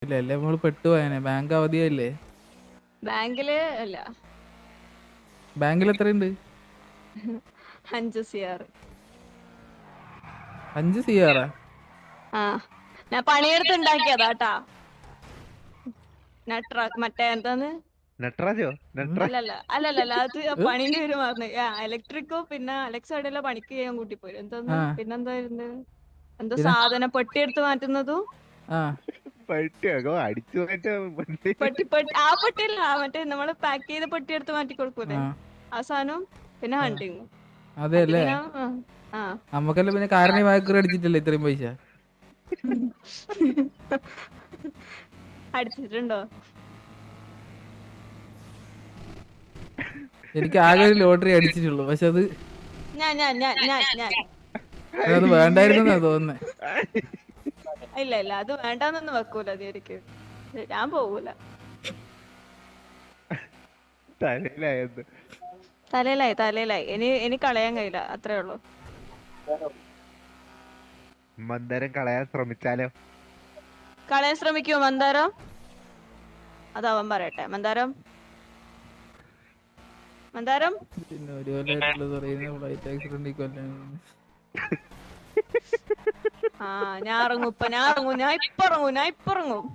ഇല്ല അല്ലേ നമ്മള് പെട്ടുപോയനെ. ബാങ്ക് അവധിയല്ലേ? ബാങ്കില് അല്ല. ബാങ്കിൽ എത്രയുണ്ട്? 5 CR. 5 CR? ആ ഞാൻ പണിയെടുത്ത് ഉണ്ടാക്കിയതാട്ടാ. മറ്റേ എന്താന്ന്, നട്രാജോ അല്ലല്ല അല്ലല്ല അത് പണിന്റെ പേര് മറന്നു. ഇലക്ട്രിക്കോ പിന്നെ അലക്സാടെല്ലാം പണിക്ക് ചെയ്യാൻ കൂട്ടി പോയി. എന്തോന്ന് പിന്നെന്തായിരുന്നു, എന്തോ സാധനം പെട്ടിയെടുത്ത് മാറ്റുന്നതും. പട്ടിയാകോ അടിച്ചു ആ പെട്ടിയല്ല, മറ്റേ നമ്മള് പാക്ക് ചെയ്ത പെട്ടി എടുത്ത് മാറ്റി കൊടുക്കൂലേ, ആ സാധനം. പിന്നെ ഹണ്ടിങ്. അതെല്ലേ? നമ്മക്കല്ലേ പിന്നെ കാരണമായി അടിച്ചിട്ടല്ലേ ഇത്രയും പൈസ. അടിച്ചിട്ടുണ്ടോ? എനിക്ക് ആകെ ഒരു ലോട്ടറി അടിച്ചിട്ടുള്ളൂ, പക്ഷെ അത് അത് വേണ്ടായിരുന്നാ തോന്നുന്നേ. ഇല്ല ഇല്ല, അത് വേണ്ടാന്നൊന്നും വെക്കൂല ശരിക്കും. ഞാൻ പോവൂല. തലയിലായി ഇനി കളയാൻ കഴിയില്ല, അത്രേ ഉള്ളൂ. മന്ദാരം കളയാൻ ശ്രമിച്ചാലോ? കളയാൻ ശ്രമിക്കുമോ മന്ദാരം? അതവൻ പറയട്ടെ. മന്ദാരം പിന്നെ ഒരു കൊല്ലമായിട്ടുള്ളത് പറയുന്ന ഫ്ലൈറ്റ് ആക്സിഡന്റ് കൊല്ലാൻ. ഞാൻ ഇറങ്ങും ഞാൻ ഇപ്പൊ ഇറങ്ങും.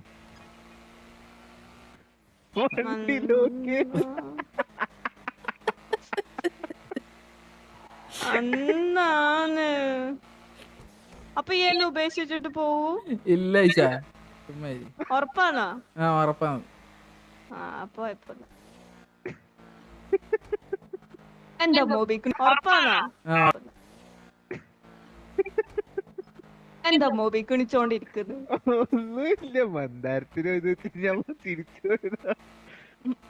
അന്നാണ്. അപ്പൊ ഈ എന്നെ ഉപേക്ഷിച്ചിട്ട് പോവൂ? ഇല്ല ഉറപ്പാണോ? ഉറപ്പാണ്. അപ്പൊ എന്റെ മോബിക്ക് ഉറപ്പാണോ? എന്താ മോബി കിണിച്ചോണ്ടിരിക്കുന്നു? ഒന്നുമില്ല, മന്ദാരത്തിന് തിരിച്ചു.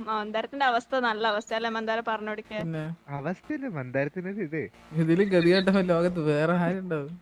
മന്ദാരത്തിന്റെ അവസ്ഥ നല്ല അവസ്ഥ അല്ലേ? മന്ദാരം പറഞ്ഞോടിക്കാൻ അവസ്ഥയല്ലേ മന്ദാരത്തിന്. ഇതിലും ഗതികെട്ടവൻ ലോകത്ത് വേറെ ആരുണ്ടാവും?